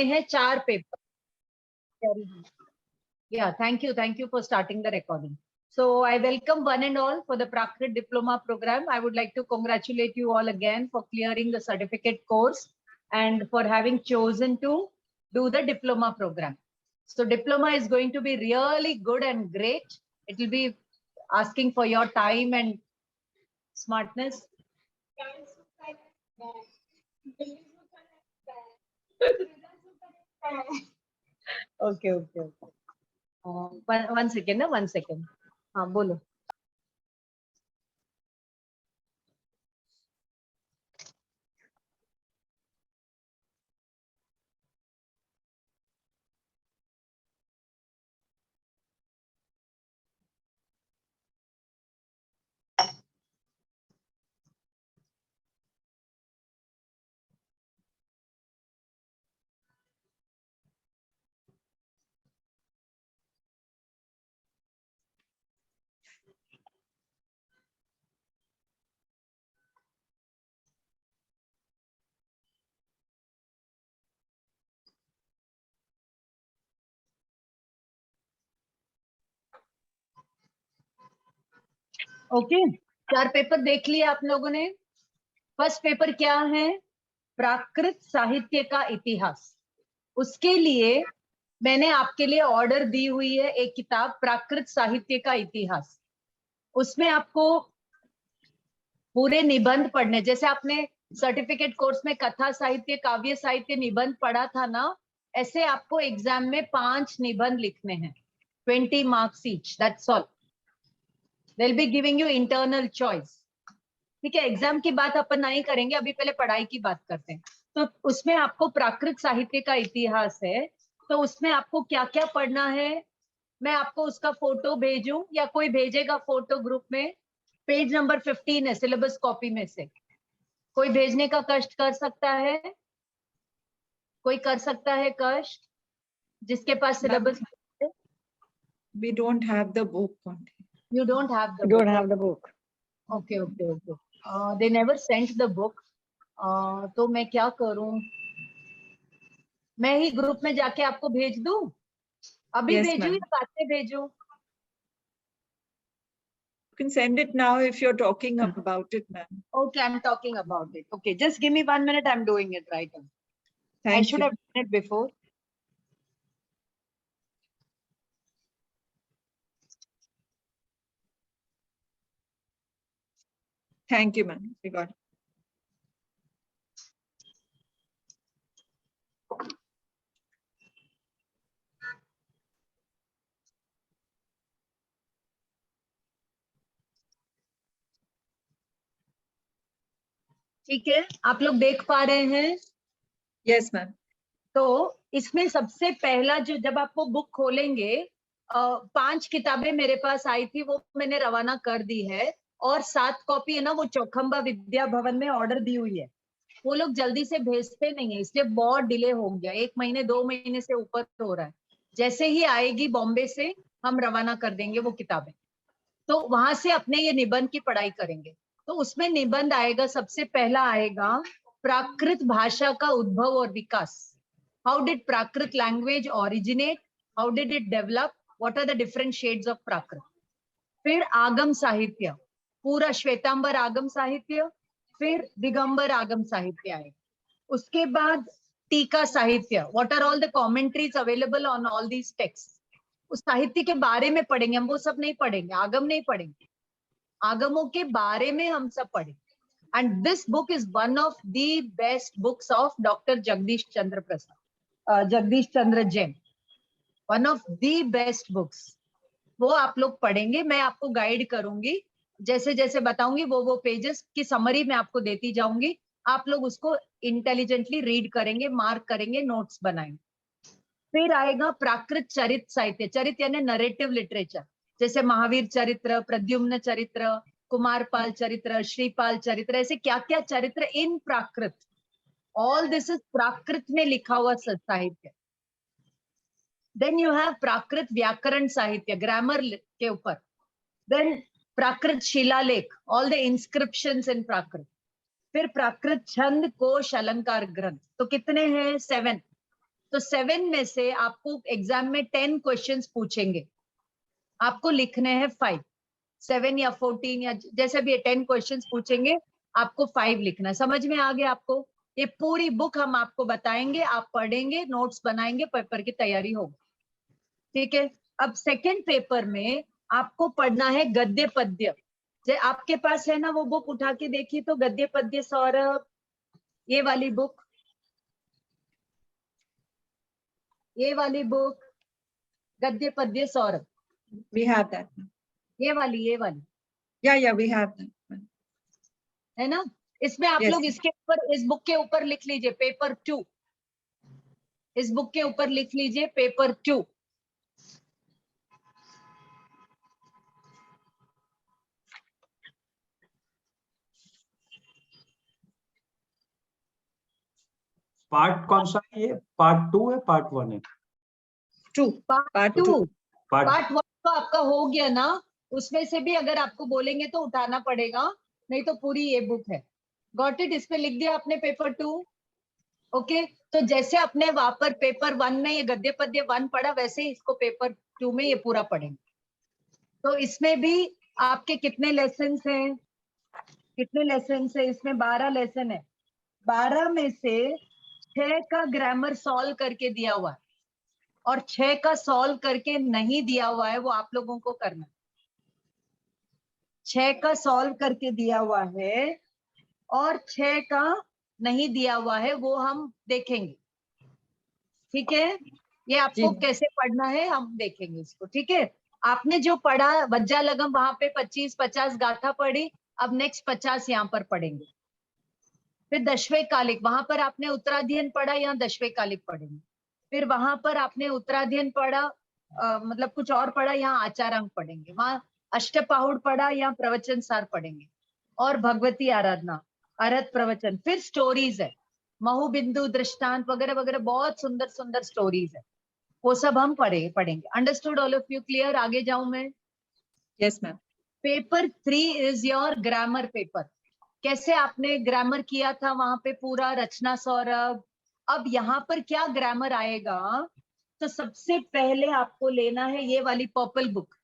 हैं 4 paper. Yeah, thank you for starting the recording. So I welcome one and all for the Prakrit Diploma program. I would like to congratulate you all again for clearing the certificate course and for having chosen to do the diploma program. So diploma is going to be really good and great. It will be asking for your time and smartness. Okay. One second. हाँ बोलो. Okay, 4 paper देख लिए आप लोगों ने. First paper क्या है? प्राकृत साहित्य का इतिहास. उसके लिए मैंने आपके लिए ऑर्डर दी हुई है एक किताब, प्राकृत साहित्य का इतिहास. उसमें आपको पूरे निबंध पढ़ने, जैसे आपने सर्टिफिकेट कोर्स में कथा साहित्य, काव्य साहित्य, निबंध पढ़ा था ना, ऐसे आपको एग्जाम में 5 निबंध लिखने हैं. 20 marks each, that's all. They'll be giving you internal choice. ठीक है, एग्जाम की बात अपन नहीं करेंगे, अभी पहले पढ़ाई की बात करते हैं. तो उसमें आपको प्राकृत साहित्य का इतिहास है, तो उसमें आपको क्या क्या पढ़ना है, मैं आपको उसका फोटो भेजूं या कोई भेजेगा फोटो ग्रुप में. पेज नंबर 15 है सिलेबस कॉपी में से. कोई भेजने का कष्ट कर सकता है? कोई कर सकता है कष्ट जिसके पास syllabus? We don't have the book. You don't have the don't have the book. Okay. They never sent the book. तो मैं क्या करूं? मैं ही ग्रुप में जाके आपको भेज दूं? अभी Yes, भेजूं ma'am. या बाद में भेजूं? You can send it now if you're talking about it, ma'am. Okay, I'm talking about it. Okay, just give me 1 minute. I'm doing it right now. I Thank should you. have done it before. Thank you, ma'am. We got it. ठीक है, आप लोग देख पा रहे हैं? Yes, ma'am. तो इसमें सबसे पहला जो, जब आपको बुक खोलेंगे, 5 किताबें मेरे पास आई थी, वो मैंने रवाना कर दी है. और 7 कॉपी है ना, वो चौखंबा विद्या भवन में ऑर्डर दी हुई है. वो लोग जल्दी से भेजते नहीं है, इसलिए बहुत डिले हो गया. 1 महीने 2 महीने से ऊपर हो रहा है. जैसे ही आएगी बॉम्बे से, हम रवाना कर देंगे वो किताबें. तो वहां से अपने ये निबंध की पढ़ाई करेंगे. तो उसमें निबंध आएगा, सबसे पहला आएगा प्राकृत भाषा का उद्भव और विकास. How did Prakrit language originate, how did it develop, what are the different shades of Prakrit. फिर आगम साहित्य, पूरा श्वेतांबर आगम साहित्य, फिर दिगंबर आगम साहित्य आएगा. उसके बाद टीका साहित्य, what are all the commentaries available on all these text. उस साहित्य के बारे में पढ़ेंगे हम, वो सब नहीं पढ़ेंगे, आगम नहीं पढ़ेंगे, आगमों के बारे में हम सब पढ़ेंगे. And this book is one of the best books of doctor Jagdish Chandra Jain. One of the best books. वो आप लोग पढ़ेंगे, मैं आपको गाइड करूंगी, जैसे जैसे बताऊंगी वो पेजेस की समरी मैं आपको देती जाऊंगी. आप लोग उसको इंटेलिजेंटली रीड करेंगे, मार्क करेंगे, नोट्स बनाएंगे. फिर आएगा प्राकृत चरित्र साहित्य. चरित्र यानी नरेटिव लिटरेचर, जैसे महावीर चरित्र, प्रद्युम्न चरित्र, कुमारपाल चरित्र, श्रीपाल चरित्र, ऐसे क्या क्या चरित्र इन प्राकृत. ऑल दिस इज प्राकृत में लिखा हुआ साहित्य. देन यू हैव प्राकृत व्याकरण साहित्य, ग्रामर के ऊपर. देन प्राकृत शिलालेख, ऑल द इंस्क्रिप्शंस इन प्राकृत. फिर प्राकृत छंद कोश अलंकार ग्रंथ. तो कितने हैं? 7. तो 7 में से आपको एग्जाम में 10 क्वेश्चंस पूछेंगे, आपको लिखने हैं 5, 7 या 14 या जैसे भी 10 क्वेश्चंस पूछेंगे, आपको 5 लिखना है। समझ में आ गया आपको? ये पूरी बुक हम आपको बताएंगे, आप पढ़ेंगे, नोट्स बनाएंगे, पेपर की तैयारी होगी, ठीक है। अब सेकंड पेपर में आपको पढ़ना है गद्य पद्य। आपके पास है ना वो बुक, उठा के देखिए तो, गद्य पद्य सौरभ, ये वाली बुक, ये वाली बुक गद्य पद्य सौरभ, We have that. ये वाली Yeah, we have that. है ना। इसमें आप Yes. लोग इसके ऊपर, इस बुक के ऊपर लिख लीजिए पेपर 2, इस बुक के ऊपर लिख लीजिए पेपर 2। पार्ट कौन सा है ये? पार्ट 2 है, पार्ट 1 है? 2. पार्ट 2। पार्ट पार्ट 1 तो आपका हो गया ना, उसमें से भी अगर आपको बोलेंगे तो उठाना पड़ेगा, नहीं तो पूरी ये बुक है। Got it? इस पे लिख दिया आपने पेपर 2। ओके, तो जैसे अपने वहां पर पेपर 1 में ये गद्य पद्य 1 पढ़ा, वैसे ही इसको पेपर 2 में ये पूरा पढ़ेंगे। तो इसमें भी आपके कितने लेसन्स हैं? कितने लेसन्स है इसमें? 12 लेसन है। 12 में से 6 का ग्रामर सॉल्व करके दिया हुआ है, और 6 का सॉल्व करके नहीं दिया हुआ है, वो आप लोगों को करना। 6 का सॉल्व करके दिया हुआ है और 6 का नहीं दिया हुआ है, वो हम देखेंगे, ठीक है। ये आपको जी। कैसे पढ़ना है हम देखेंगे इसको, ठीक है। आपने जो पढ़ा वज्जा लगम, वहां पे 25-50 गाथा पढ़ी, अब नेक्स्ट 50 यहाँ पर पढ़ेंगे। फिर दशवे कालिक, वहां पर आपने उत्तराध्ययन पढ़ा, यहाँ दशवे कालिक पढ़ेंगे। फिर वहां पर आपने उत्तराध्ययन पढ़ा, मतलब कुछ और पढ़ा, यहाँ आचारांक पढ़ेंगे। वहां अष्टपाहुड़ पढ़ा, यहाँ प्रवचन सार पढ़ेंगे, और भगवती आराधना, अरहत प्रवचन। फिर स्टोरीज है, महु-बिंदु, दृष्टांत वगैरह वगैरह, बहुत सुंदर सुंदर स्टोरीज है, वो सब हम पढ़ेंगे। Understood all of you? Clear? आगे जाऊं मैं? Yes, ma'am. Paper 3 is your grammar paper. कैसे आपने ग्रामर किया था वहां पे पूरा, रचना सौरभ। अब यहाँ पर क्या ग्रामर आएगा? तो सबसे पहले आपको लेना है ये वाली पर्पल बुक,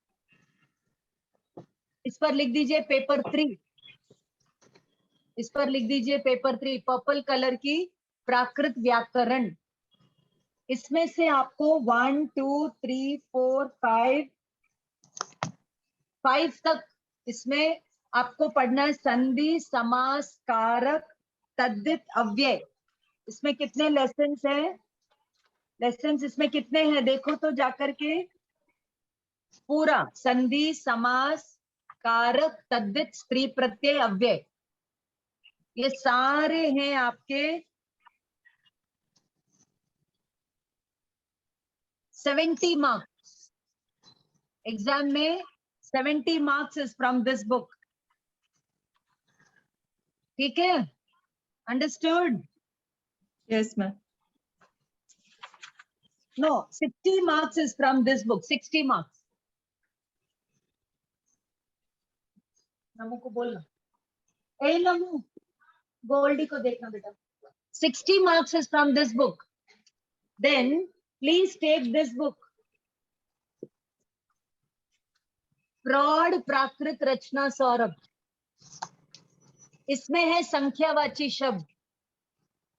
इस पर लिख दीजिए पेपर 3, इस पर लिख दीजिए पेपर 3, पर्पल कलर की प्राकृत व्याकरण। इसमें से आपको 1 2 3 4 5 तक इसमें आपको पढ़ना है। संधि, समास, कारक, तद्धित, अव्यय। इसमें कितने लेसन्स हैं? लेसन्स इसमें कितने हैं देखो तो जाकर के, पूरा संधि, समास, कारक, तद्धित, स्त्री प्रत्यय, अव्यय, ये सारे हैं आपके 70 मार्क्स। एग्जाम में 70 marks is from this book, ठीक है। Understood? Yes, ma'am. No, 60 marks is from this book. 60 marks. नमू को बोलना, ए नमू, गोल्डी को देखना बेटा। 60 marks is from this book. Then please take this book. प्रौढ़ प्राकृत रचना सौरभ, इसमें है संख्यावाची शब्द,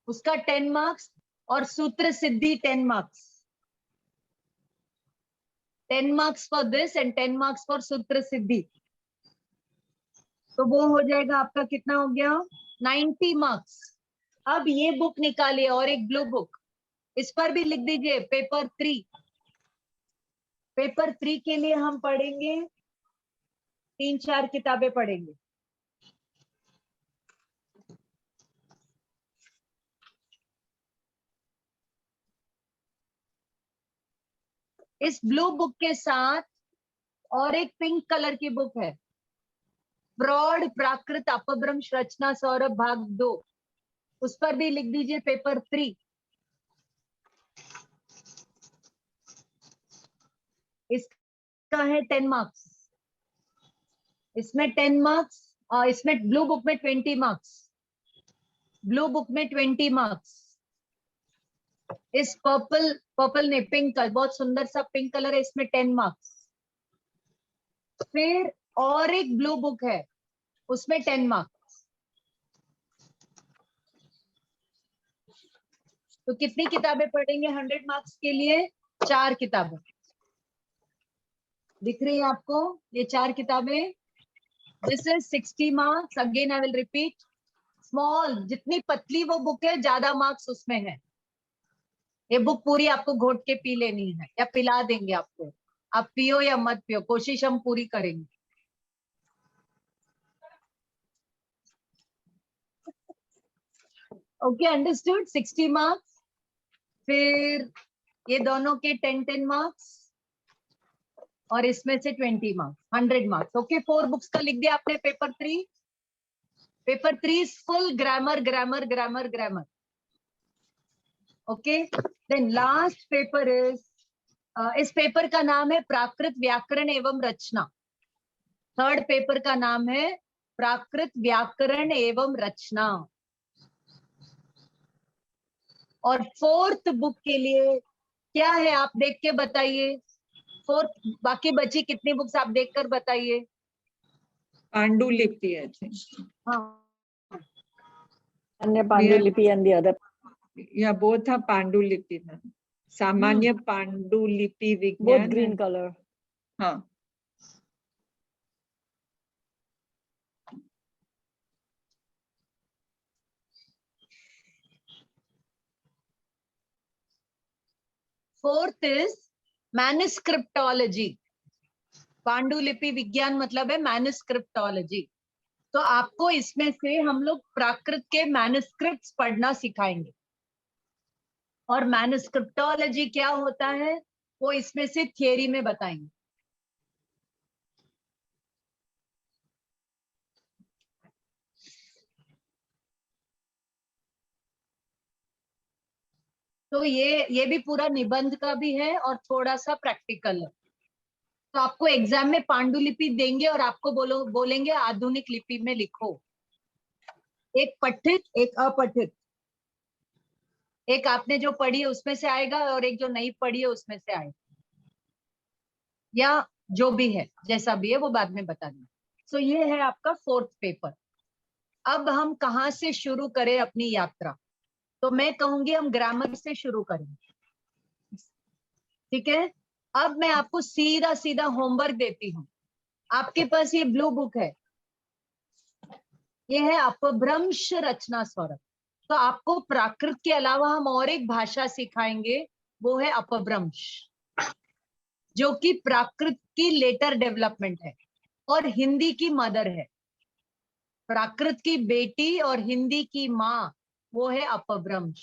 उसका 10 मार्क्स, और सूत्र सिद्धि 10 marks. 10 marks for this and 10 marks for सूत्र सिद्धि। तो वो हो जाएगा आपका, कितना हो गया? 90 मार्क्स। अब ये बुक निकालिए और एक ब्लू बुक, इस पर भी लिख दीजिए पेपर 3। पेपर 3 के लिए हम पढ़ेंगे 3-4 किताबें पढ़ेंगे। इस ब्लू बुक के साथ और एक पिंक कलर की बुक है, प्रौढ़ प्राकृत अपभ्रंश रचना सौरभ भाग 2, उस पर भी लिख दीजिए पेपर 3। इसका है 10 मार्क्स, इसमें 10 मार्क्स, और इसमें ब्लू बुक में 20 मार्क्स, ब्लू बुक में 20 मार्क्स, इस पर्पल नहीं, पिंक कलर, बहुत सुंदर सा पिंक कलर है, इसमें 10 मार्क्स। फिर और एक ब्लू बुक है, उसमें 10 मार्क्स। तो कितनी किताबें पढ़ेंगे 100 मार्क्स के लिए? 4 किताबें। दिख रही है आपको ये 4 किताबें? This is 60 marks. Again I will repeat, small, जितनी पतली वो बुक है ज्यादा मार्क्स उसमें है। ये बुक पूरी आपको घोट के पी लेनी है, या पिला देंगे आपको, आप पियो या मत पियो, कोशिश हम पूरी करेंगे। Okay, understood. 60 मार्क्स। फिर ये दोनों के 10 मार्क्स, और इसमें से 20 मार्क्स, 100 मार्क्स। ओके, 4 बुक्स का लिख दिया आपने। Paper 3, paper 3 is full grammar grammar grammar grammar. Okay, then last paper is, इस पेपर का नाम है प्राकृत व्याकरण एवं रचना। थर्ड पेपर का नाम है प्राकृत व्याकरण एवं रचना। और फोर्थ बुक के लिए क्या है आप देख के बताइए। फोर्थ, बाकी बची कितनी बुक्स आप देखकर बताइए। पांडुलिपि, I think. हाँ, Anya Pandulupi and the other. Yeah, both are Pandulipi. Samanya Pandulipi Vigyan. Both green color. हाँ. Fourth is manuscriptology. पांडुलिपि विज्ञान मतलब है मैन्युस्क्रिप्टोलॉजी। तो आपको इसमें से हम लोग प्राकृत के मैन्युस्क्रिप्ट्स पढ़ना सिखाएंगे, और मैन्युस्क्रिप्टोलॉजी क्या होता है वो इसमें से थियरी में बताएंगे। तो ये भी पूरा निबंध का भी है और थोड़ा सा प्रैक्टिकल है। तो आपको एग्जाम में पांडुलिपि देंगे और आपको बोलेंगे आधुनिक लिपि में लिखो। एक पठित, एक अपठित, एक आपने जो पढ़ी है उसमें से आएगा और एक जो नहीं पढ़ी है उसमें से आएगा, या जो भी है, जैसा भी है वो बाद में बता देंगे। सो ये है आपका फोर्थ पेपर। अब हम कहाँ से शुरू करें अपनी यात्रा? तो मैं कहूंगी हम ग्रामर से शुरू करेंगे, ठीक है? अब मैं आपको सीधा सीधा होमवर्क देती हूँ। आपके पास ये ब्लू बुक है, ये है अपभ्रंश रचना सौरभ। तो आपको प्राकृत के अलावा हम और एक भाषा सिखाएंगे, वो है अपभ्रंश, जो कि प्राकृत की लेटर डेवलपमेंट है और हिंदी की मदर है। प्राकृत की बेटी और हिंदी की माँ वो है अपभ्रंश।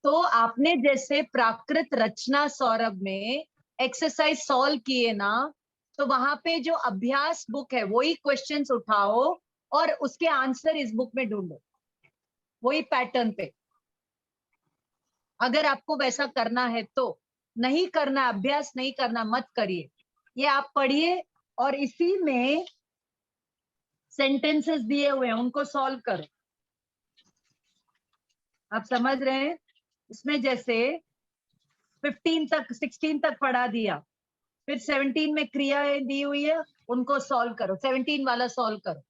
तो आपने जैसे प्राकृत रचना सौरभ में एक्सरसाइज सॉल्व किए ना, तो वहां पे जो अभ्यास बुक है वही क्वेश्चंस उठाओ और उसके आंसर इस बुक में ढूंढो, वही पैटर्न पे। अगर आपको वैसा करना है तो, नहीं करना, अभ्यास नहीं करना, मत करिए। ये आप पढ़िए और इसी में सेंटेंसेस दिए हुए हैं उनको सॉल्व करो। आप समझ रहे हैं? इसमें जैसे 15 तक, 16 तक पढ़ा दिया, फिर 17 में क्रियाएं दी हुई है, उनको सॉल्व करो, 17 वाला सॉल्व करो।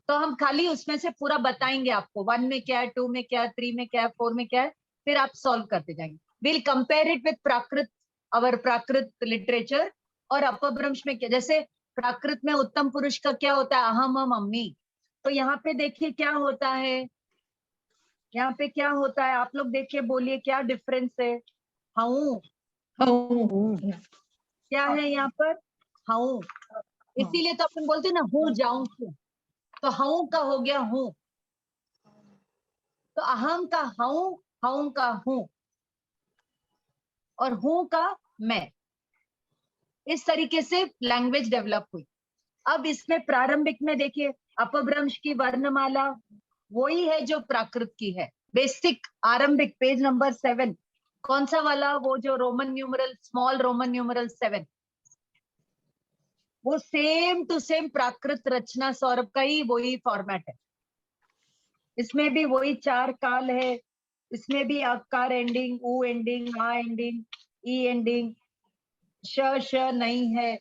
तो हम खाली उसमें से पूरा बताएंगे आपको, 1 में क्या है, 2 में क्या है, 3 में क्या है, 4 में क्या है, फिर आप सॉल्व करते जाएंगे। Will compare it with Prakrit, our Prakrit literature. और अपभ्रंश में क्या, जैसे प्राकृत में उत्तम पुरुष का क्या होता है, अहम हम अम्मी। तो यहाँ पे देखिए क्या होता है, यहाँ पे क्या होता है, आप लोग देखिए, बोलिए क्या डिफरेंस है। हूँ, क्या है यहाँ पर, हूँ। इसीलिए तो अपन बोलते हैं ना, हूँ जाऊं हूँ। तो हूँ का हो गया हूँ, तो अहम का हूँ, हूँ का हूँ, और हूँ का मैं। इस तरीके से लैंग्वेज डेवलप हुई। अब इसमें प्रारंभिक में देखिए, अपभ्रंश की वर्णमाला वही है जो प्राकृत की है। बेसिक आरंभिक, पेज नंबर 7, कौन सा वाला, वो जो Roman numeral, small Roman numeral 7, वो सेम टू सेम प्राकृत रचना सौरभ का ही वही फॉर्मेट है। इसमें भी वही 4 काल है, इसमें भी अकार एंडिंग, ऊ एंडिंग, आ एंडिंग, ई एंडिंग, श नहीं है।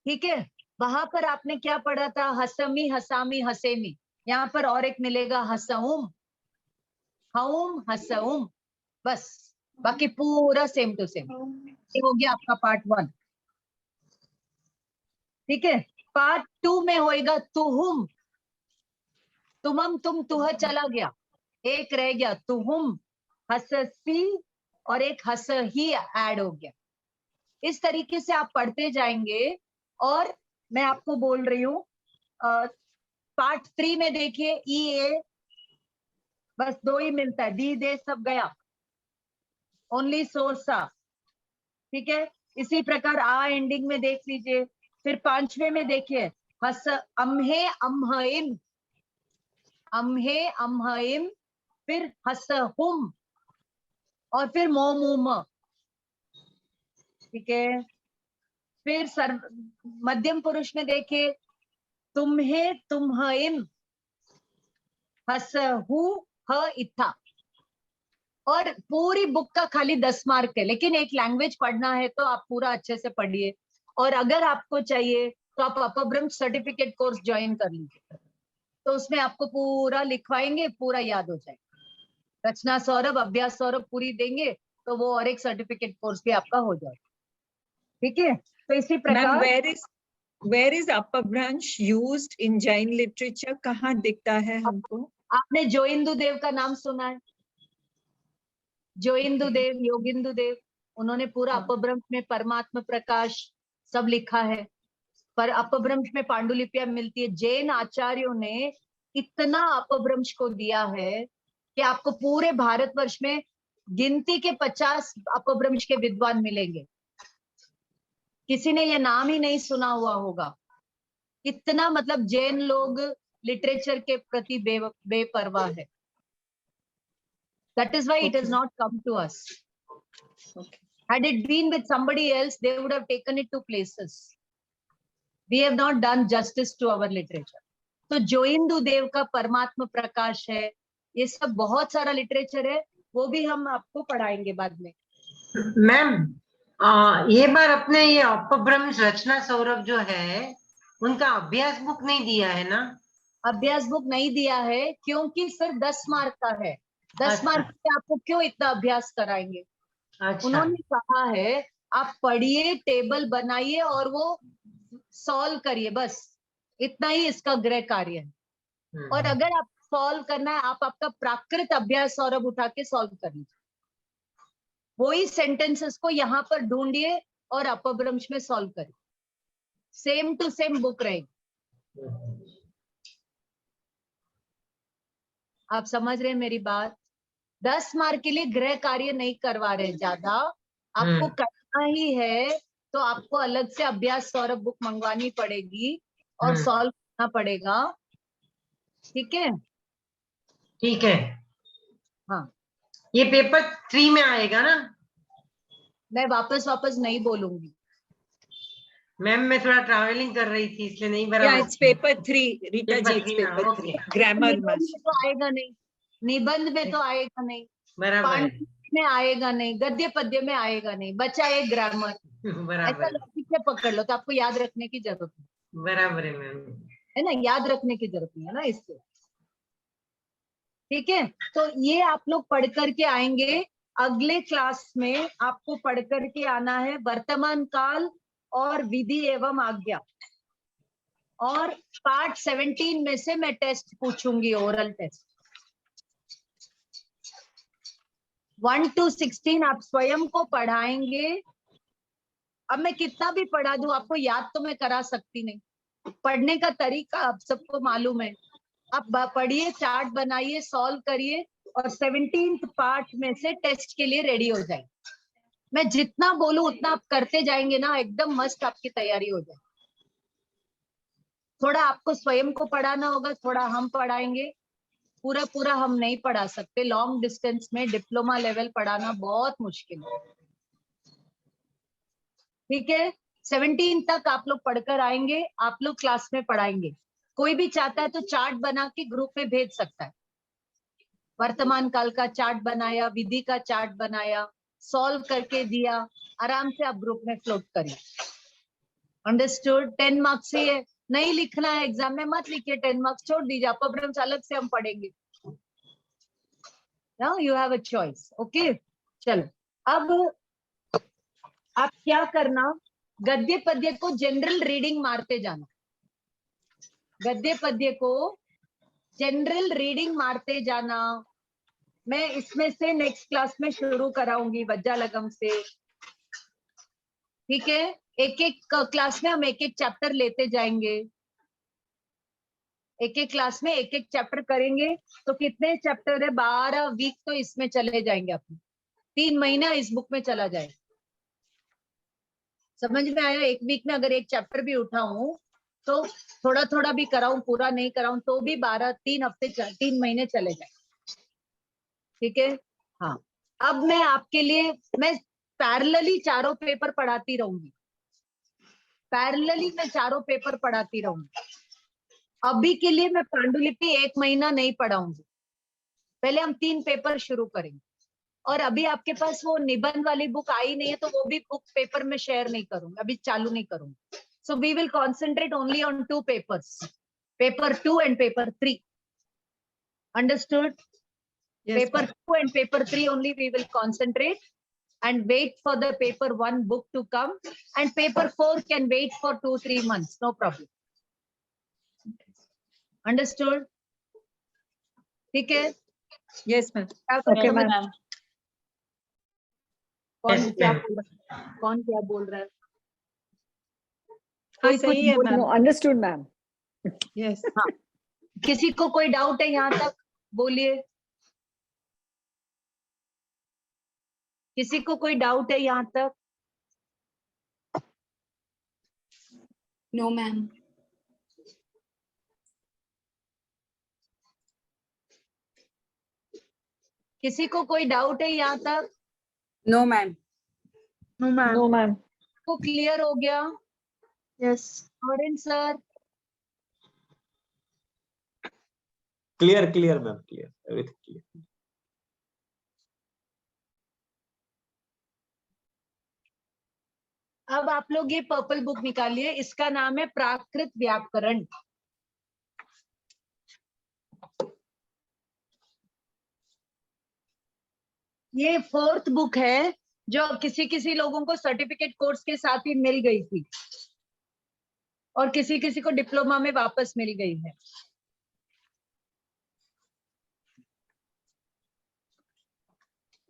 ठीक है, वहां पर आपने क्या पढ़ा था? हसमी, हसामी, हसेमी। यहाँ पर और एक मिलेगा, हसऊम, हऊम, हसऊम। बस, बाकी पूरा सेम टू सेम। ये हो गया आपका पार्ट 1। ठीक है, पार्ट 2 में होएगा तुहुम, तुमम, तुम, तुह चला गया, एक रह गया तुहुम, हससी, और एक हस ही ऐड हो गया। इस तरीके से आप पढ़ते जाएंगे। और मैं आपको बोल रही हूँ, पार्ट 3 में देखिए, ई ए बस 2 ही मिलता है, दी दे सब गया, ओनली सोसा। ठीक है, इसी प्रकार आ एंडिंग में देख लीजिए। फिर 5वें में देखिए, हस, अम्हे, अम्हिम, अम्हे, अम्हिम, फिर हसहुम, और फिर मोमुम। ठीक है, फिर मध्यम पुरुष में देखिए, तुम्हे, तुम्हिम, हसहु, ह इथा। और पूरी बुक का खाली 10 मार्क है, लेकिन एक लैंग्वेज पढ़ना है तो आप पूरा अच्छे से पढ़िए। और अगर आपको चाहिए तो आप अपभ्रंश सर्टिफिकेट कोर्स ज्वाइन कर लीजिए, तो उसमें आपको पूरा लिखवाएंगे, पूरा याद हो जाएगा। रचना सौरभ, अभ्यास सौरभ पूरी देंगे तो वो और एक सर्टिफिकेट कोर्स भी आपका हो जाएगा। ठीक है, तो इसी Ma'am, प्रकार where is अपभ्रंश used in Jain literature? कहाँ दिखता है हमको? आपने जोइंदु देव का नाम सुना है? जोइंदु देव, योगिंदु देव, उन्होंने पूरा अपभ्रंश में परमात्मा प्रकाश सब लिखा है। पर अपभ्रंश में पांडुलिपियां मिलती है। जैन आचार्यों ने इतना अपभ्रंश को दिया है कि आपको पूरे भारतवर्ष में गिनती के 50 अपभ्रंश के विद्वान मिलेंगे। किसी ने यह नाम ही नहीं सुना हुआ होगा। इतना मतलब जैन लोग लिटरेचर के प्रति बेपरवाह है। That is why it has not come to us. Okay. Had it been with somebody else, they would have taken it to places. We have not done justice to our literature. तो जोइंदु देव का परमात्मा प्रकाश है, ये सब बहुत सारा literature है, वो भी हम आपको पढ़ाएंगे बाद में। मैम, ये बार अपने ये अपभ्रंश रचना सौरभ जो है, उनका अभ्यास बुक नहीं दिया है ना? अभ्यास बुक नहीं दिया है क्योंकि सिर्फ 10 मार्क का है। 10 अच्छा। मार्क से आपको क्यों इतना अभ्यास कराएंगे? अच्छा। उन्होंने कहा है आप पढ़िए, टेबल बनाइए और वो सॉल्व करिए, बस इतना ही इसका गृह कार्य है। और अगर आप सॉल्व करना है, आप आपका प्राकृत अभ्यास सौरभ उठा के सॉल्व कर लीजिए। वही सेंटेंसेस को यहाँ पर ढूंढिए और अपभ्रंश में सॉल्व करिए, सेम टू सेम बुक रहेगी। आप समझ रहे हैं मेरी बात? 10 मार्क के लिए गृह कार्य नहीं करवा रहे ज्यादा, आपको करना ही है तो आपको अलग से अभ्यास सौरभ बुक मंगवानी पड़ेगी और सॉल्व करना पड़ेगा। ठीक है? ठीक है। हाँ, ये पेपर 3 में आएगा ना? मैं वापस नहीं बोलूंगी। मैम, मैं थोड़ा ट्रैवलिंग कर रही थी इसलिए नहीं Yeah, बराबर। it's paper 3, Rita ji, it's paper 3. Grammar निबंध must. में तो आएगा नहीं, निबंध में तो आएगा नहीं, बराबर है। पांडुलिपि में आएगा नहीं, गद्य पद्य में आएगा नहीं, बचा एक ग्रामर। बराबर ऐसा है। लॉजिक से पकड़ लो तो आपको याद रखने की जरूरत नहीं बराबर है मैम। है ना, याद रखने की जरूरत नहीं है ना इससे। ठीक है, तो ये आप लोग पढ़ करके आएंगे। अगले क्लास में आपको पढ़ करके आना है वर्तमान काल और विधि एवं आज्ञा। और पार्ट 17 में से मैं टेस्ट पूछूंगी, ओरल टेस्ट। 1 to 16 आप स्वयं को पढ़ाएंगे। अब मैं कितना भी पढ़ा दूं, आपको याद तो मैं करा सकती नहीं। पढ़ने का तरीका आप सबको मालूम है। आप पढ़िए, चार्ट बनाइए, सॉल्व करिए और 17th पार्ट में से टेस्ट के लिए रेडी हो जाए। मैं जितना बोलूं उतना आप करते जाएंगे ना, एकदम मस्त आपकी तैयारी हो जाए। थोड़ा आपको स्वयं को पढ़ाना होगा, थोड़ा हम पढ़ाएंगे। पूरा हम नहीं पढ़ा सकते। लॉन्ग डिस्टेंस में डिप्लोमा लेवल पढ़ाना बहुत मुश्किल है। ठीक है, 17 तक आप लोग पढ़कर आएंगे, आप लोग क्लास में पढ़ाएंगे। कोई भी चाहता है तो चार्ट बना के ग्रुप में भेज सकता है। वर्तमान काल का चार्ट बनाया, विधि का चार्ट बनाया, सॉल्व करके दिया, आराम से आप ग्रुप में फ्लोट करिए। अंडरस्टूड? 10 मार्क्स ही है, नहीं लिखना है एग्जाम में मत लिखिए, 10 मार्क्स छोड़ दीजिए, अपभ्रंश अलग से हम पढ़ेंगे। Now you have a choice. Okay, चलो अब आप क्या करना, गद्य पद्य को जनरल रीडिंग मारते जाना, गद्य पद्य को जनरल रीडिंग मारते जाना। मैं इसमें से नेक्स्ट क्लास में शुरू कराऊंगी वज्जा लगम से, ठीक है? एक एक क्लास में हम एक एक चैप्टर लेते जाएंगे, एक एक क्लास में एक एक चैप्टर करेंगे। तो कितने चैप्टर है? 12 वीक तो इसमें चले जाएंगे अपने, 3 महीना इस बुक में चला जाएगा। समझ में आया? एक वीक में अगर एक चैप्टर भी उठाऊं तो थोड़ा थोड़ा भी कराऊं, पूरा नहीं कराऊं तो भी 3 हफ्ते 3 महीने चले जाए, ठीक है? हाँ, अब मैं आपके लिए मैं पैरेलली चारों पेपर पढ़ाती रहूंगी, पैरेलली मैं चारों पेपर पढ़ाती रहूंगी। अभी के लिए मैं पांडुलिपि 1 महीना नहीं पढ़ाऊंगी, पहले हम 3 पेपर शुरू करेंगे। और अभी आपके पास वो निबंध वाली बुक आई नहीं है तो वो भी बुक पेपर में शेयर नहीं करूंगी, अभी चालू नहीं करूंगी। So we will concentrate only on 2 papers, paper 2 and paper 3. Understood? Yes, Paper 2 and paper 3 only we will concentrate and wait for the paper 1 book to come, and paper 4 can wait for 2-3 months, no problem. Understood? ठीक है? yes ma'am. Okay, ma'am. Yes, ma'am. कौन क्या बोल रहा है? हाँ कोई कुछ सही है बोल- ma'am. No, understood, ma'am. Yes. हाँ, किसी को कोई डाउट है यहाँ तक? बोलिए, किसी को कोई डाउट है यहाँ तक? No, ma'am. किसी को कोई डाउट है यहाँ तक? No, ma'am. No ma'am. No, ma'am. को क्लियर हो गया? Yes. Orange sir? Clear, ma'am. Clear. Everything clear. अब आप लोग ये पर्पल बुक निकालिए, इसका नाम है प्राकृत व्याकरण। ये 4th बुक है जो किसी किसी लोगों को सर्टिफिकेट कोर्स के साथ ही मिल गई थी और किसी किसी को डिप्लोमा में वापस मिल गई है।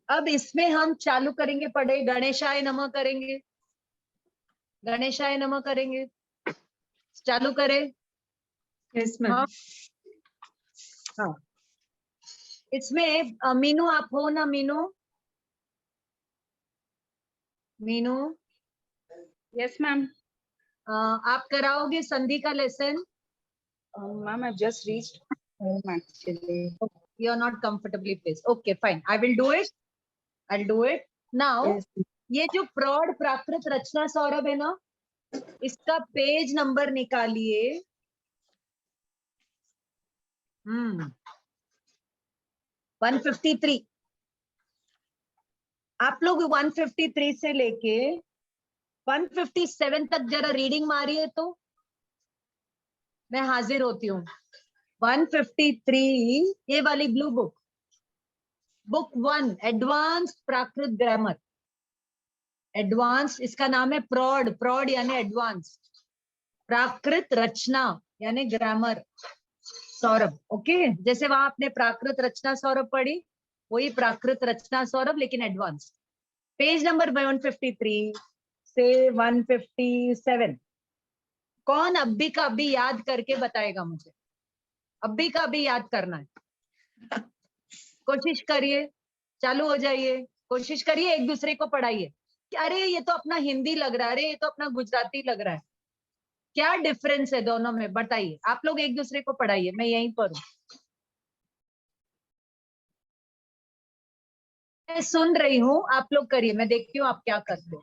अब इसमें हम चालू करेंगे, पढ़े गणेशाय नमः करेंगे, गणेशाय नमः करेंगे, चालू करें? Yes ma'am. हाँ, हाँ। इसमें मीनू आप हो ना? Meenu, Meenu Yes, ma'am. आप कराओगे संधि का lesson? Ma'am, I've just reached home actually. You are not comfortably placed. Okay, fine. I will do it. I'll do it. Now, Yes. ये जो प्रौढ़ प्राकृत रचना सौरभ है ना, इसका पेज नंबर निकालिए। 153। आप लोग 153 से लेके 157 तक जरा रीडिंग मारिए तो मैं हाजिर होती हूँ। 153 ये वाली ब्लू बुक, बुक 1 एडवांस प्राकृत ग्रामर, एडवांस, इसका नाम है प्रौढ़, प्रौढ़ यानी एडवांस, प्राकृत रचना यानी ग्रामर सौरभ। ओके, जैसे वहां आपने प्राकृत रचना सौरभ पढ़ी, वही प्राकृत रचना सौरभ लेकिन एडवांस। पेज नंबर 153 से 157 कौन अभी का अभी याद करके बताएगा मुझे? अभी का अभी याद करना है, कोशिश करिए, चालू हो जाइए, कोशिश करिए, एक दूसरे को पढ़ाइए। अरे ये तो अपना हिंदी लग रहा है, अरे ये तो अपना गुजराती लग रहा है, क्या डिफरेंस है दोनों में बताइए। आप लोग एक दूसरे को पढ़ाइए, मैं यहीं पर हूँ, मैं सुन रही हूँ, आप लोग करिए, मैं देखती हूँ आप क्या करते हो।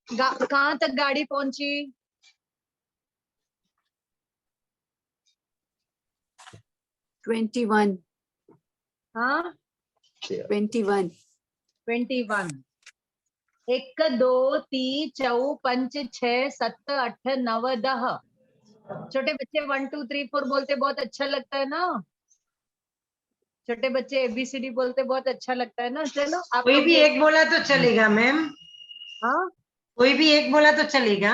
कहाँ तक गाड़ी पहुंची? 21. हाँ 21. 21। 1 2 3 4 5 6 7 8 9 10। छोटे बच्चे 1 2 3 4 बोलते बहुत अच्छा लगता है ना। छोटे बच्चे ABCD बोलते बहुत अच्छा लगता है ना। चलो आप कोई भी एक बोला तो चलेगा मैम। हाँ कोई भी एक बोला तो चलेगा।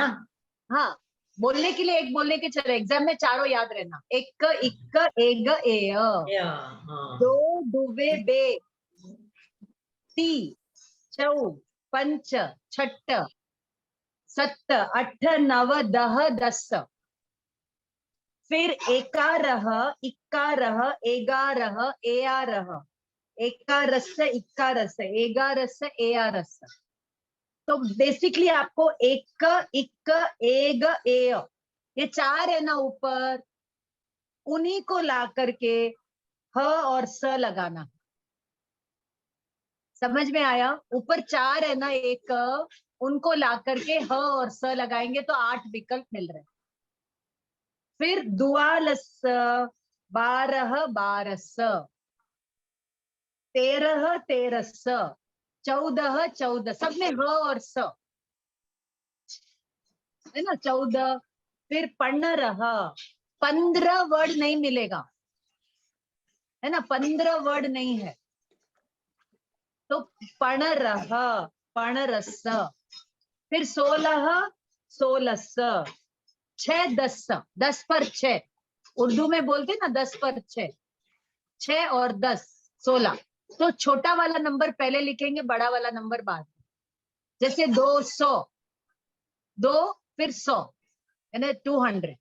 हाँ, बोलने के लिए एक बोलने के चले। एग्जाम में चारों याद रहना। एक इक्क एग एय, हाँ। दो दुबे बे, ती चौ पंच छट्ट सत्त अट्ठ नव दह दस। फिर एकारह इक्कारह एगारह एआरह, एकारस इक्कारस एगारस एआरस। तो बेसिकली आपको एक इक्क एग एय, ये 4 है ना ऊपर, उन्हीं को ला करके ह और स लगाना। समझ में आया? ऊपर 4 है ना एक, उनको ला करके ह और स लगाएंगे तो 8 विकल्प मिल रहे हैं। फिर दुआलस 12 बारस, 13 तेरस, 14 14, सब में ह और स है ना 14। फिर पन्नरह, 15 वर्ड नहीं मिलेगा, है ना 15 वर्ड नहीं है, तो पणरह पणरस। फिर 16 सोलस, 6 10, 10 पर 6, उर्दू में बोलते ना 10 पर 6, 6 और 10 16। तो छोटा वाला नंबर पहले लिखेंगे, बड़ा वाला नंबर बाद। जैसे 200, 2 फिर 100, यानी 200।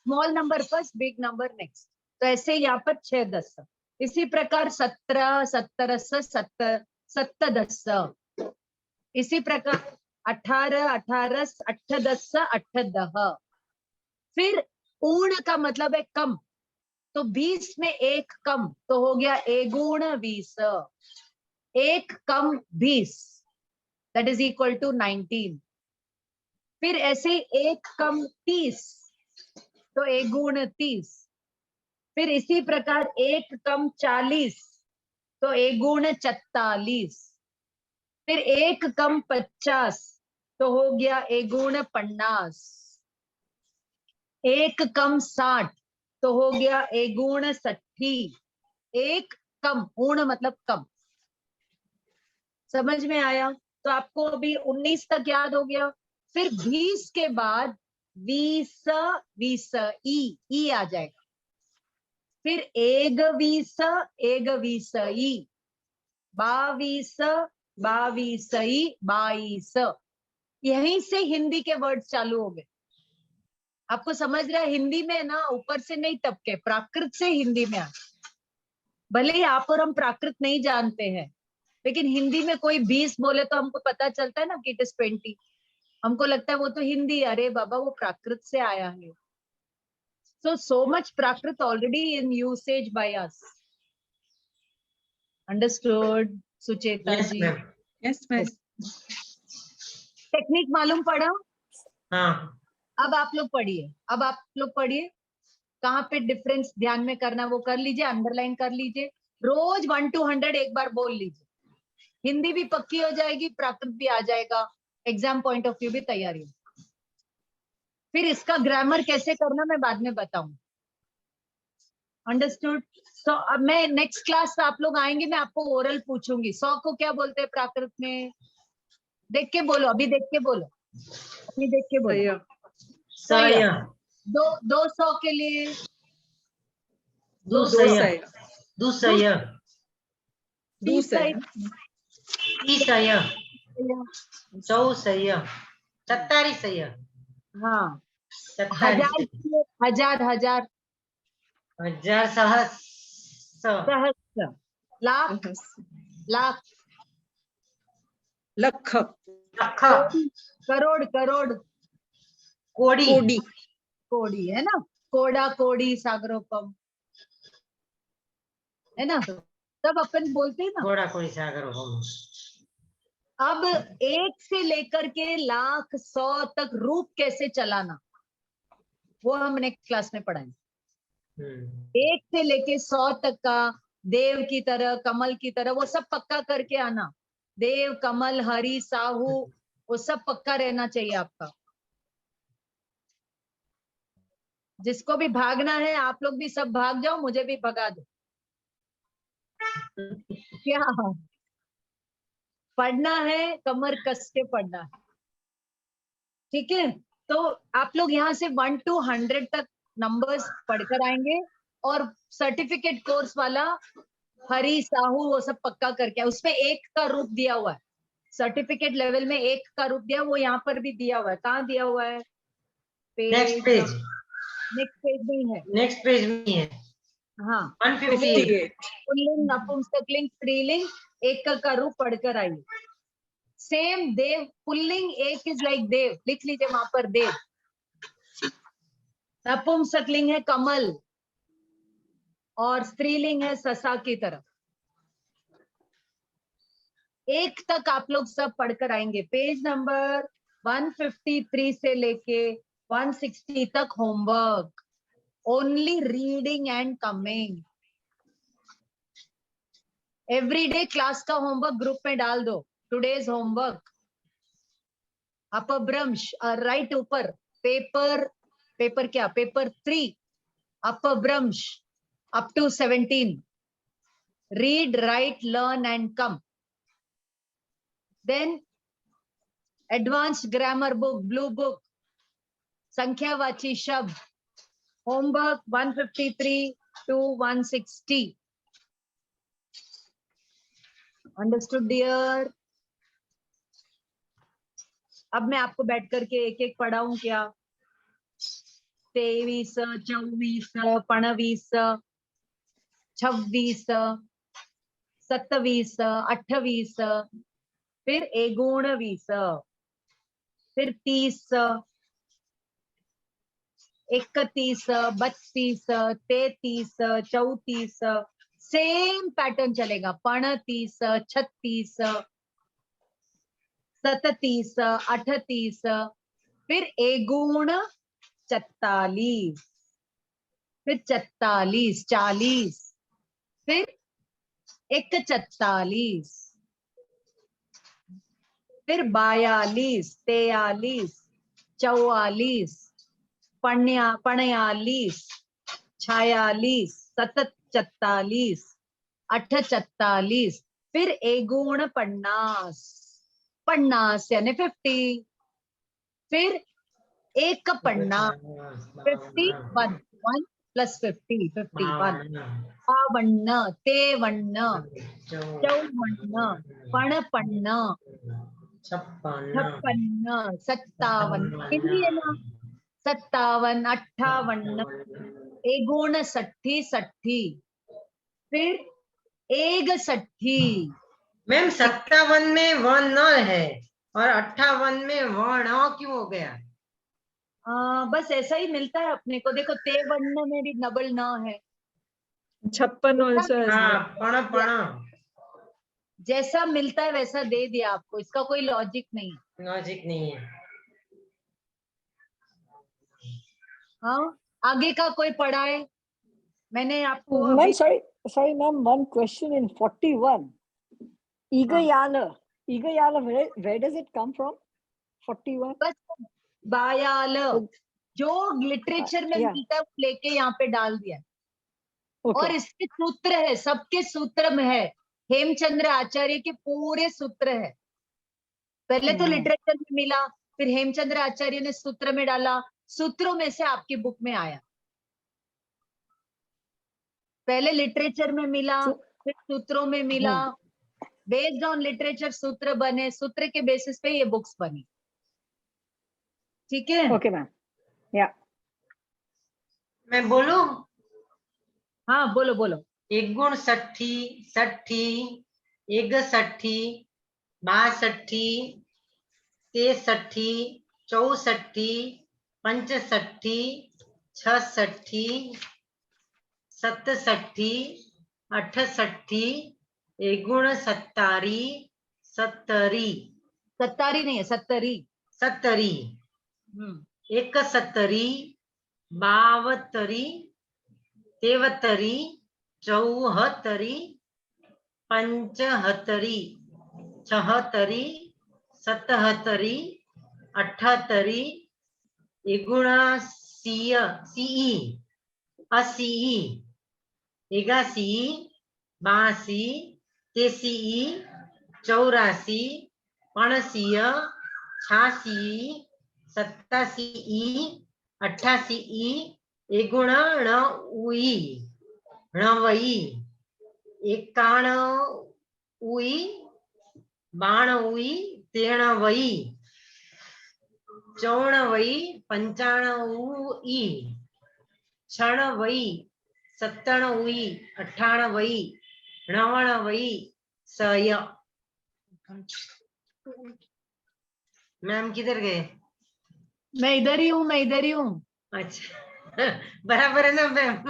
Small number first, big number next. तो ऐसे यहाँ पर 6 10। इसी प्रकार 17 17 70 7 10। इसी प्रकार 18 18 8 10 8 10। फिर ऊण का मतलब है कम, तो 20 में एक कम तो हो गया एगुण 20, एक कम 20, दैट इज इक्वल टू 19। फिर ऐसे एक कम 30, तो एगुण 30। फिर इसी प्रकार 1 कम 40 तो 1 गुण 44। फिर 1 कम 50 तो हो गया 1 गुण 50। 1 कम 60 तो हो गया 1 गुण 60। 1 कम, गुण मतलब कम। समझ में आया? तो आपको अभी 19 तक याद हो गया। फिर 20 के बाद 20 20 ई आ जाएगा। फिर 21 21 ई, 22 22 ई, 22। यहीं से हिंदी के वर्ड चालू हो गए। आपको समझ रहा है? हिंदी में ना ऊपर से नहीं टपके, प्राकृत से हिंदी में आ। भले ही आप और हम प्राकृत नहीं जानते हैं, लेकिन हिंदी में कोई 20 बोले तो हमको पता चलता है ना कि इट इज 20। हमको लगता है वो तो हिंदी, अरे बाबा वो प्राकृत से आया है। So much Prakrit already in usage by us. Understood, Sucheta Yes, ji? ma'am. Yes, ma'am. Technique मालूम पड़ा? हाँ, अब आप लोग पढ़िए, अब आप लोग पढ़िए। कहाँ पे डिफरेंस ध्यान में करना वो कर लीजिए, अंडरलाइन कर लीजिए। रोज 1 to 100 एक बार बोल लीजिए। हिंदी भी पक्की हो जाएगी, प्राकृत भी आ जाएगा, एग्जाम पॉइंट ऑफ व्यू भी तैयारी हो। फिर इसका ग्रामर कैसे करना मैं बाद में बताऊं। अंडरस्टूड? तो अब मैं नेक्स्ट क्लास आप लोग आएंगे, मैं आपको ओरल पूछूंगी। 100 को क्या बोलते हैं प्राकृत में? देख के बोलो, अभी देख के बोलो, अभी देख के बोलो। सय, 200 के लिए दुसय, दुसय, दूसरा। तीसय, चौसय, चत्तारिसय, हाँ, चत्तारिसय, हजार हजार, 1000 सहस्र, सहस्र, लाख लाख, लख, लख, करोड़ करोड़, कोड़ी, कोडी, कोड़ी है ना, कोड़ा कोड़ी सागरोपम, है ना? तब अपन बोलते हैं ना। कोड़ा कोड़ी सागर होम। अब 1 से लेकर के लाख 100 तक रूप कैसे चलाना, वो हम नेक्स्ट क्लास में पढ़ाएंगे। 1 से लेके 100 तक का देव की तरह, कमल की तरह, वो सब पक्का करके आना। देव, कमल, हरि, साहू, वो सब पक्का रहना चाहिए आपका। जिसको भी भागना है आप लोग भी सब भाग जाओ, मुझे भी भगा दो। क्या पढ़ना है, कमर कस के पढ़ना है, ठीक है? तो आप लोग यहाँ से 1 to 100 तक नंबर्स पढ़कर आएंगे, और सर्टिफिकेट कोर्स वाला हरी, साहू, वो सब पक्का करके। उसमें 1 का रूप दिया हुआ है, सर्टिफिकेट लेवल में 1 का रूप दिया, वो यहाँ पर भी दिया हुआ है। कहाँ दिया हुआ है? नेक्स्ट पेज, नेक्स्ट पेज नहीं है, नेक्स्ट पेज में है। हाँ, 158, पुल्लिंग, नपुंसकलिंग, स्त्रीलिंग, 1 का रूप पढ़कर आइए। सेम देव, पुल्लिंग 1 इज लाइक देव, लिख लीजिए वहां पर देव। नपुंसकलिंग है कमल, और स्त्रीलिंग है ससा की तरफ। 1 तक आप लोग सब पढ़कर आएंगे। पेज नंबर 153 से लेके 160 तक homework, only reading and coming. Everyday class का होमवर्क ग्रुप में डाल दो। टुडेज होमवर्क, अपभ्रंश, राइट ऊपर पेपर क्या, पेपर 3, अपभ्रंश up to 17, read, write, learn and come. Then advanced grammar book, blue book, sankhyawachi shabd, homework 153 to 160. Understood dear? अब मैं आपको बैठ करके एक एक पढ़ाऊं क्या? 23, 24, 25, 26, 27, 28, फिर 29, फिर 30, 31, 32, 33, 34, सेम पैटर्न चलेगा। 35, 36, 37, 38, फिर 1 गुण 44, फिर 44, 40, फिर 41, फिर 42, 43, 44, 45, 46, 47, 48, फिर 49, 50 यानी 50, फिर 51, 51, 1 + 50, 51, 52, 53, 54, 55, 56, 57, हिंदी है ना, 57, 58, 59, 60, फिर 61, मैम 57 में व न है और 58 में व न क्यों हो गया? बस ऐसा ही मिलता है अपने को। देखो 53 में भी डबल न है। 56 also has हाँ, no. पण जैसा मिलता है वैसा दे दिया आपको, इसका कोई लॉजिक नहीं है। लॉजिक नहीं है। हाँ, आगे का कोई पढ़ा है? मैंने आपको Ma'am, अभी sorry, ma'am. One question in 41. Igayala, where does it come from? 41. बस बायाल जो लिटरेचर में yeah. मिलता है वो लेके यहाँ पे डाल दिया। Okay. और इसके सूत्र है, सबके सूत्र में है, हेमचंद्र आचार्य के पूरे सूत्र है। पहले तो लिटरेचर में मिला, फिर हेमचंद्र आचार्य ने सूत्र में डाला, सूत्रों में से आपकी बुक में आया। पहले लिटरेचर में मिला, फिर सूत्रों में मिला, बेस्ड ऑन लिटरेचर सूत्र बने, सूत्र के बेसिस पे ये बुक्स बनी। ठीक है? Okay, ma'am. Yeah. मैं बोलूं? हाँ बोलो बोलो। 59, 60, 61, 62, 63, 64, 65, 66, 67, 68, 69, 70, 70 नहीं है, 70। 70, 71, 72, 73, 74, 75, 76, 77, 78, 79, 80, 81, 82, 83, 84, 85, 86, 87, 88, 89, 90, 91, 92, 93, 94, 95, 96, 97, 98, 99, 100। मैम किधर गए? मैं इधर ही हूँ, मैं इधर ही हूँ। अच्छा बराबर है ना मैम?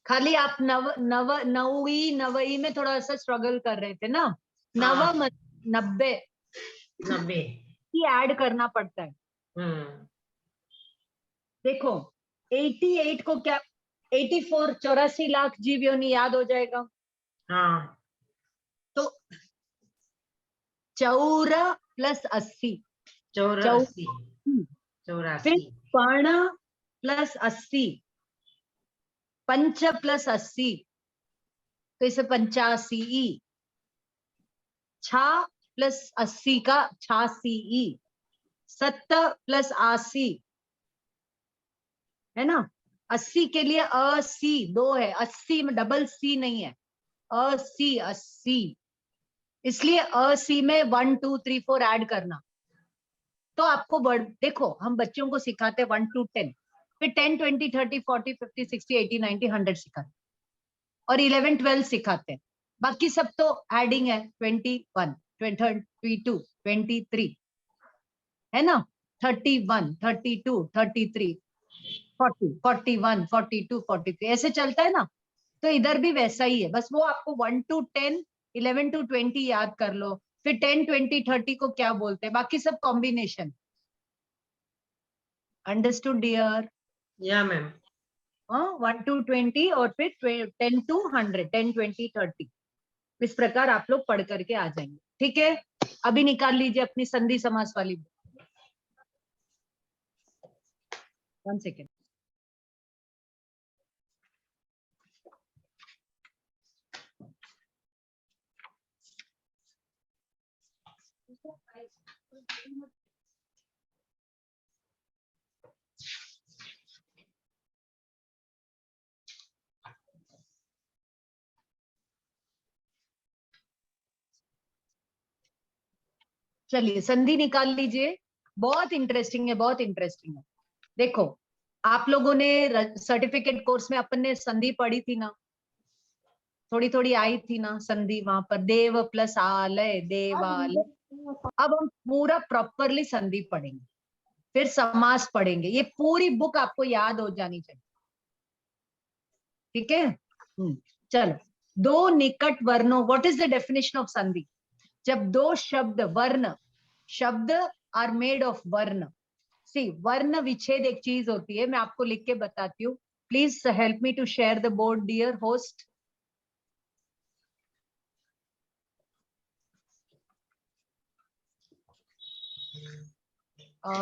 खाली आप नवी में थोड़ा सा स्ट्रगल कर रहे थे ना। हाँ। 90 90 की ऐड करना पड़ता है। देखो 88 को क्या, 84, 84 लाख जीव योनि याद हो जाएगा। हाँ। तो 84 + 80, 84, फिर पर्ण + 80, पंच + 80, तो इसे 85, छा + 80 का 86, 7 + 80 है ना। 80 के लिए सी 2 है, 80 में डबल सी नहीं है, 80, इसलिए सी में 1 2 3 4 ऐड करना। तो आपको देखो हम बच्चों को सिखाते 1 to 10, फिर 10 20 30 40 50 60 80 90 100 सिखाते, और 11 12 सिखाते हैं। बाकी सब तो एडिंग है, 21 22 23 है ना, 31 32 33 40 41 42 43 ऐसे चलता है ना। तो इधर भी वैसा ही है, बस वो आपको 1 to 10 11 to 20 याद कर लो, फिर 10 20 30 को क्या बोलते हैं, बाकी सब कॉम्बिनेशन। Understood dear? या मैम। 1 to 20 और फिर 10 to 100, 10, 20, 30, इस प्रकार आप लोग पढ़ करके आ जाएंगे। ठीक है, अभी निकाल लीजिए अपनी संधि समास वाली बुक। 1 सेकेंड। चलिए संधि निकाल लीजिए, बहुत इंटरेस्टिंग है, बहुत इंटरेस्टिंग है। देखो आप लोगों ने सर्टिफिकेट कोर्स में अपन ने संधि पढ़ी थी ना, थोड़ी थोड़ी आई थी ना संधि, वहां पर देव प्लस आलय, देवालय। अब हम पूरा प्रॉपरली संधि पढ़ेंगे, फिर समास पढ़ेंगे। ये पूरी बुक आपको याद हो जानी चाहिए। ठीक है, चलो। दो निकट वर्णों, what is the definition of संधि? जब दो शब्द, वर्ण शब्द आर मेड ऑफ वर्ण। सी, वर्ण विच्छेद एक चीज होती है, मैं आपको लिख के बताती हूँ। Please help me to share the board dear host.